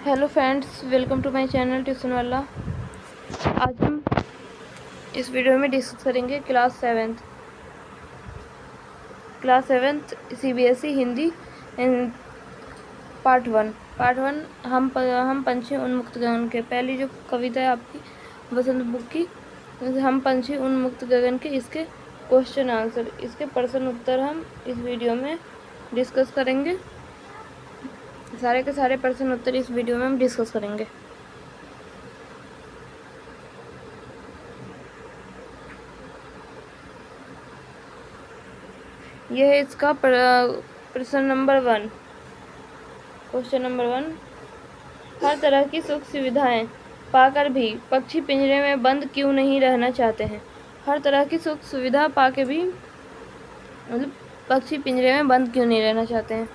Hello friends, welcome to my channel tuition वाला। आज हम इस वीडियो में डिस्कस करेंगे class seventh CBSE Hindi and part one Hum Panchhi उन्मुक्त गगन के। पहली जो कविता है आपकी वसंत बुक की, हम पंछी उन्मुक्त गगन के, इसके क्वेश्चन आंसर, इसके प्रश्न उत्तर हम इस वीडियो में डिस्कस करेंगे। सारे के सारे प्रश्न उत्तर इस वीडियो में हम डिस्कस करेंगे। यह है इसका प्रश्न नंबर 1। क्वेश्चन नंबर 1, हर तरह की सुख सुविधाएं पाकर भी पक्षी पिंजरे में बंद क्यों नहीं रहना चाहते हैं? हर तरह की सुख सुविधा पाके भी मतलब पक्षी पिंजरे में बंद क्यों नहीं रहना चाहते हैं?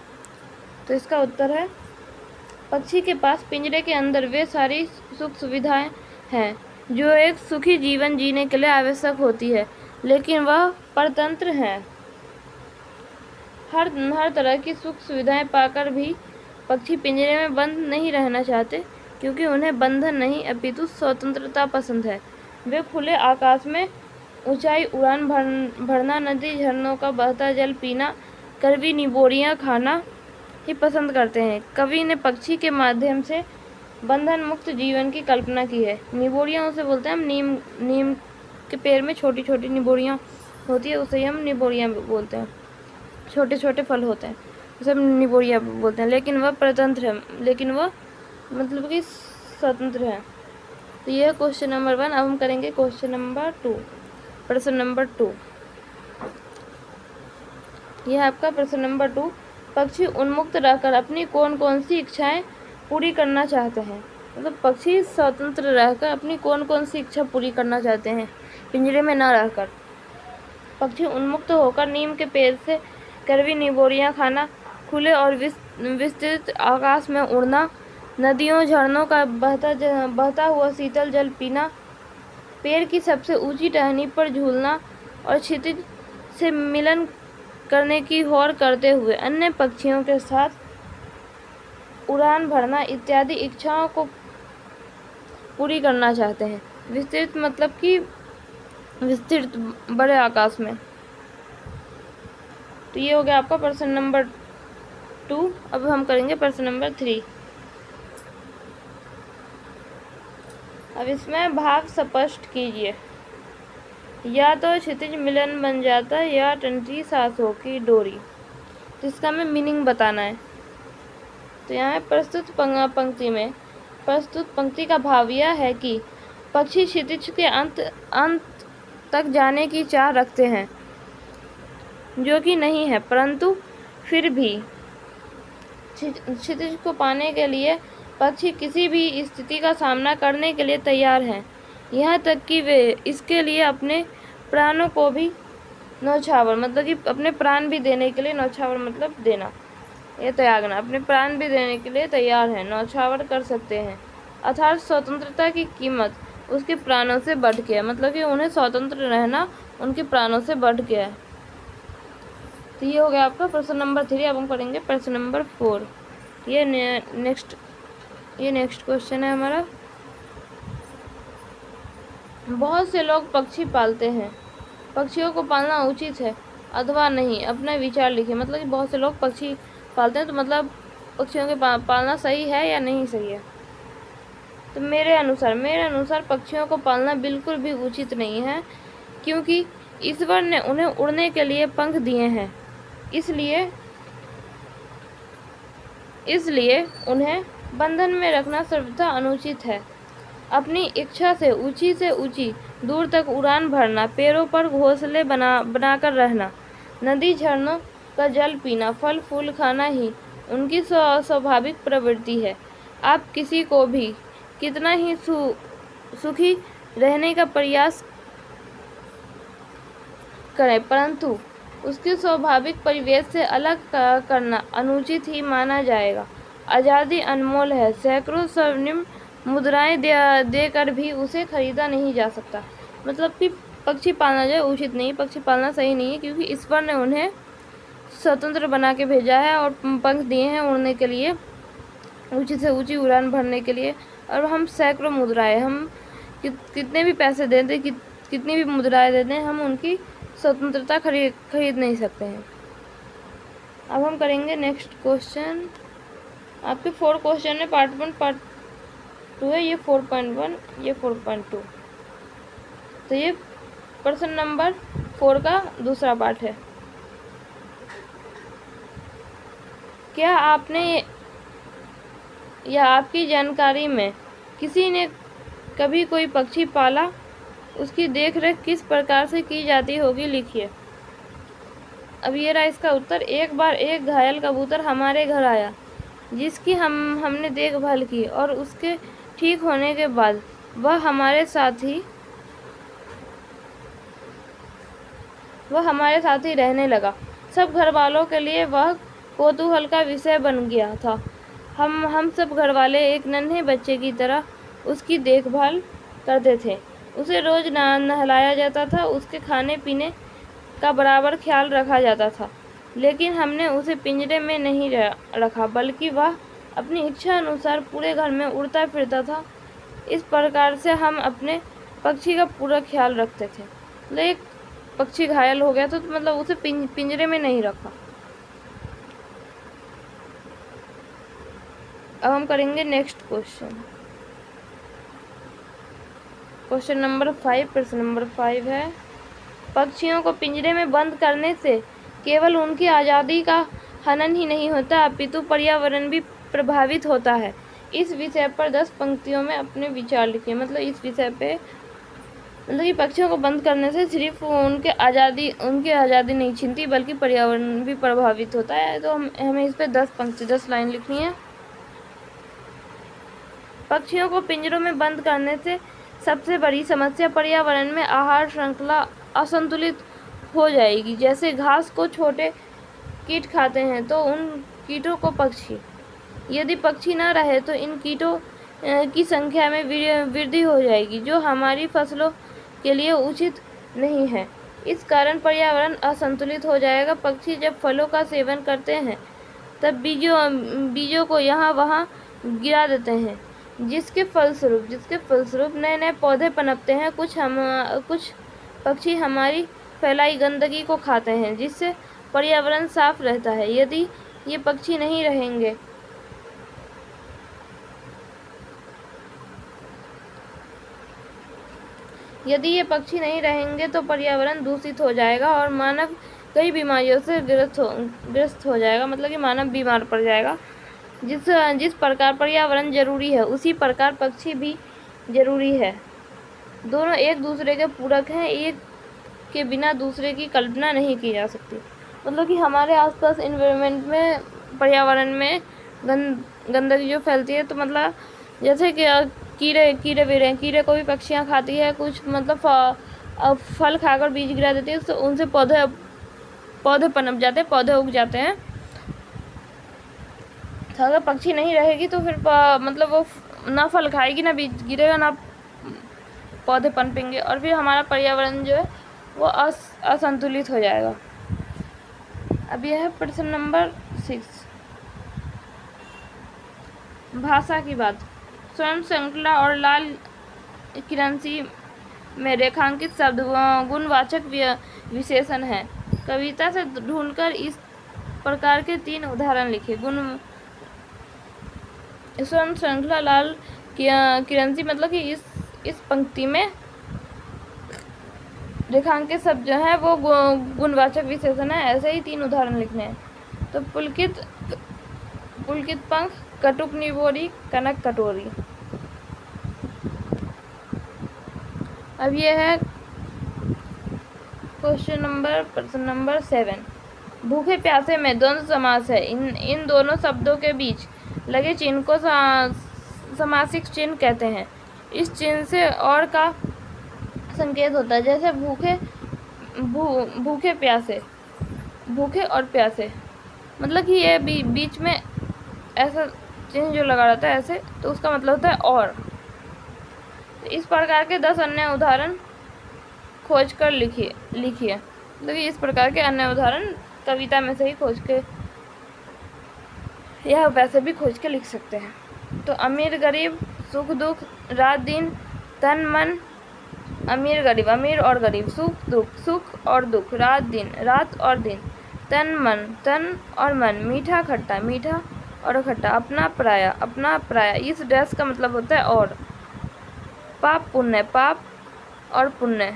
तो इसका उत्तर है, पक्षी के पास पिंजरे के अंदर वे सारी सुख सुविधाएं हैं जो एक सुखी जीवन जीने के लिए आवश्यक होती है, लेकिन वह परतंत्र हैं। हर तरह की सुख सुविधाएं पाकर भी पक्षी पिंजरे में बंद नहीं रहना चाहते, क्योंकि उन्हें बंधन नहीं अपितु स्वतंत्रता पसंद है। वे खुले आकाश में ऊंचाई उड़ान भरना, नदी झरनों का बहता जल पीना, कड़वी निबोरियां खाना ही पसंद करते हैं। कवि ने पक्षी के माध्यम से बंधन मुक्त जीवन की कल्पना की है। निबोरियां उसे बोलते हैं हम, नीम के पेड़ में छोटी छोटी निबोरियां होती है, उसे हम निबोरियां बोलते हैं। छोटे छोटे फल होते हैं, उसे हम निबोरिया बोलते हैं। लेकिन वह परतंत्र है, लेकिन वह मतलब कि स्वतंत्र है। तो यह क्वेश्चन नंबर 1। अब हम करेंगे क्वेश्चन नंबर 2, प्रश्न नंबर 2। यह आपका प्रश्न नंबर 2, पक्षी उन्मुक्त रहकर अपनी कौन कौन सी इच्छाएं पूरी करना चाहते हैं? मतलब पक्षी स्वतंत्र रहकर अपनी कौन कौन सी इच्छा पूरी करना चाहते हैं पिंजरे में न रहकर? पक्षी उन्मुक्त होकर नीम के पेड़ से कड़वी निबोरियां खाना, खुले और विस्तृत आकाश में उड़ना, नदियों झरनों का बहता हुआ शीतल जल पीना, पेड़ की सबसे ऊंची टहनी पर झूलना और क्षितिज से मिलन करने की होड़ करते हुए अन्य पक्षियों के साथ उड़ान भरना इत्यादि इच्छाओं को पूरी करना चाहते हैं। विस्तृत मतलब कि विस्तृत बड़े आकाश में। तो ये हो गया आपका प्रश्न नंबर 2। अब हम करेंगे प्रश्न नंबर 3। अब इसमें भाग स्पष्ट कीजिए। या तो क्षितिज मिलन बन जाता या टंटी सांसों की डोरी। तो इसका हमें मीनिंग बताना है। तो यहाँ प्रस्तुत पंक्ति का भाव यह है कि पक्षी क्षितिज के अंत तक जाने की चाह रखते हैं, जो कि नहीं है, परंतु फिर भी क्षितिज को पाने के लिए पक्षी किसी भी स्थिति का सामना करने के लिए तैयार हैं, यहाँ तक कि वे इसके लिए अपने प्राणों को भी न्यौछावर, मतलब कि अपने प्राण भी देने के लिए, न्यौछावर मतलब देना या त्यागना, अपने प्राण भी देने के लिए तैयार हैं, न्यौछावर कर सकते हैं। अर्थात स्वतंत्रता की कीमत उसके प्राणों से बढ़ के है, मतलब कि उन्हें स्वतंत्र रहना उनके प्राणों से बढ़ के है। तो ये हो गया आपका प्रश्न नंबर 3। अब हम पढ़ेंगे प्रश्न नंबर 4। ये नेक्स्ट क्वेश्चन है हमारा। बहुत से लोग पक्षी पालते हैं, पक्षियों को पालना उचित है अथवा नहीं? अपना विचार लिखिए। मतलब कि बहुत से लोग पक्षी पालते हैं, तो मतलब पक्षियों के पालना सही है या नहीं सही है? तो मेरे अनुसार पक्षियों को पालना बिल्कुल भी उचित नहीं है, क्योंकि ईश्वर ने उन्हें उड़ने के लिए पंख दिए हैं, इसलिए उन्हें बंधन में रखना सर्वथा अनुचित है। अपनी इच्छा से ऊंची दूर तक उड़ान भरना, पेड़ों पर घोंसले बनाकर रहना, नदी झरनों का जल पीना, फल फूल खाना ही उनकी स्वाभाविक प्रवृत्ति है। आप किसी को भी कितना ही सुखी रहने का प्रयास करें, परंतु उसके स्वाभाविक परिवेश से अलग करना अनुचित ही माना जाएगा। आज़ादी अनमोल है, सैकड़ों स्वर्णिम मुद्राएं देकर भी उसे खरीदा नहीं जा सकता। मतलब कि पक्षी पालना जो है उचित नहीं, पक्षी पालना सही नहीं है, क्योंकि ईश्वर ने उन्हें स्वतंत्र बना के भेजा है और पंख दिए हैं उड़ने के लिए, ऊंची से ऊंची उड़ान भरने के लिए। और हम सैकड़ों मुद्राएं, हम कितने भी पैसे दे दें, कितनी भी मुद्राएं दे दें, हम उनकी स्वतंत्रता खरीद नहीं सकते हैं। अब हम करेंगे नेक्स्ट क्वेश्चन। आपके 4 क्वेश्चन है, पार्ट 1 पार्ट 2 है, ये 4.1 ये 4.2। तो ये प्रश्न नंबर 4 का दूसरा पार्ट है। क्या आपने या आपकी जानकारी में किसी ने कभी कोई पक्षी पाला? उसकी देखरेख किस प्रकार से की जाती होगी, लिखिए। अब ये रहा इसका उत्तर। एक बार एक घायल कबूतर हमारे घर आया, जिसकी हमने देखभाल की, और उसके ठीक होने के बाद वह हमारे साथ ही रहने लगा। सब घर वालों के लिए वह कौतूहल का विषय बन गया था। हम सब घर वाले एक नन्हे बच्चे की तरह उसकी देखभाल करते थे। उसे रोज नहलाया जाता था, उसके खाने पीने का बराबर ख्याल रखा जाता था। लेकिन हमने उसे पिंजरे में नहीं रखा, बल्कि वह अपनी इच्छा अनुसार पूरे घर में उड़ता फिरता था। इस प्रकार से हम अपने पक्षी का पूरा ख्याल रखते थे। मतलब एक पक्षी घायल हो गया तो मतलब उसे पिंजरे में नहीं रखा। अब हम करेंगे नेक्स्ट क्वेश्चन। क्वेश्चन नंबर 5, प्रश्न नंबर 5 है, पक्षियों को पिंजरे में बंद करने से केवल उनकी आज़ादी का हनन ही नहीं होता, अपितु पर्यावरण भी प्रभावित होता है। इस विषय पर 10 पंक्तियों में अपने विचार लिखिए। मतलब इस विषय पे मतलब कि पक्षियों को बंद करने से सिर्फ उनकी आज़ादी नहीं छिनती, बल्कि पर्यावरण भी प्रभावित होता है। तो हमें इस पे 10 लाइन लिखनी है। पक्षियों को पिंजरों में बंद करने से सबसे बड़ी समस्या पर्यावरण में आहार श्रृंखला असंतुलित हो जाएगी। जैसे घास को छोटे कीट खाते हैं, तो उन कीटों को यदि पक्षी ना रहे तो इन कीटों की संख्या में वृद्धि हो जाएगी, जो हमारी फसलों के लिए उचित नहीं है। इस कारण पर्यावरण असंतुलित हो जाएगा। पक्षी जब फलों का सेवन करते हैं, तब बीजों को यहाँ वहाँ गिरा देते हैं, जिसके फलस्वरूप नए नए पौधे पनपते हैं। कुछ पक्षी हमारी फैलाई गंदगी को खाते हैं, जिससे पर्यावरण साफ रहता है। यदि ये पक्षी नहीं रहेंगे तो पर्यावरण दूषित हो जाएगा और मानव कई बीमारियों से ग्रस्त हो जाएगा। मतलब कि मानव बीमार पड़ जाएगा। जिस प्रकार पर्यावरण जरूरी है, उसी प्रकार पक्षी भी जरूरी है। दोनों एक दूसरे के पूरक हैं, एक के बिना दूसरे की कल्पना नहीं की जा सकती। मतलब कि हमारे आसपास एनवायरनमेंट में, पर्यावरण में गंदगी जो फैलती है, तो मतलब जैसे कि कीड़े को भी पक्षियाँ खाती है। कुछ मतलब फल खाकर बीज गिरा देती है, तो उनसे पौधे पनप जाते हैं, पौधे उग जाते हैं। तो अगर पक्षी नहीं रहेगी तो फिर मतलब वो ना फल खाएगी, ना बीज गिरेगा, ना पौधे पनपेंगे, और फिर हमारा पर्यावरण जो है वो असंतुलित हो जाएगा। अब यह है प्रश्न नंबर 6, भाषा की बात। स्वर्ण श्रृंखला और लाल किरंसी में रेखांकित शब्द गुणवाचक विशेषण हैं। कविता से ढूंढकर इस प्रकार के 3 उदाहरण लिखे। स्वर्ण श्रृंखला, लाल किरंसी, मतलब कि इस पंक्ति में रेखांकित शब्द जो है वो गुणवाचक विशेषण है। ऐसे ही 3 उदाहरण लिखने हैं। तो पुलकित पंख, कटुक निबोरी, कनक कटोरी। अब ये है प्रश्न नंबर 7, भूखे प्यासे में द्वंद्व समास है। इन दोनों शब्दों के बीच लगे चिन्ह को समासिक चिन्ह कहते हैं। इस चिन्ह से और का संकेत होता है। जैसे भूखे और प्यासे, मतलब कि ये बीच में ऐसा चिन्ह जो लगा रहता है ऐसे, तो उसका मतलब होता है और। इस प्रकार के 10 अन्य उदाहरण खोज कर लिखिए। मतलब इस प्रकार के अन्य उदाहरण कविता में से ही खोज के या वैसे भी खोज के लिख सकते हैं। तो अमीर गरीब, सुख दुख, रात दिन, तन मन। अमीर गरीब, अमीर और गरीब, सुख दुख, सुख और दुख, रात दिन, रात और दिन, तन मन, तन और मन, मीठा खट्टा, मीठा और खट्टा, अपना पराया, अपना पराया। इस डैश का मतलब होता है और। पाप पुण्य, पाप और पुण्य,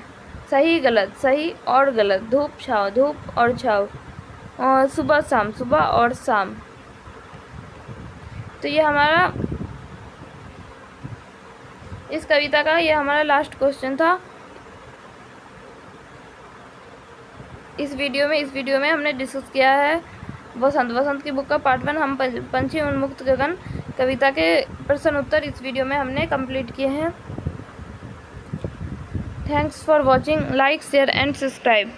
सही गलत, सही और गलत, धूप छाँव, धूप और छाँव, और सुबह शाम, सुबह और शाम। तो ये हमारा इस कविता का ये हमारा लास्ट क्वेश्चन था इस वीडियो में हमने डिस्कस किया है वसंत की बुक का पार्ट 1। हम पंछी उन्मुक्त गगन कविता के प्रश्न उत्तर इस वीडियो में हमने कंप्लीट किए हैं। Thanks for watching, like share and subscribe.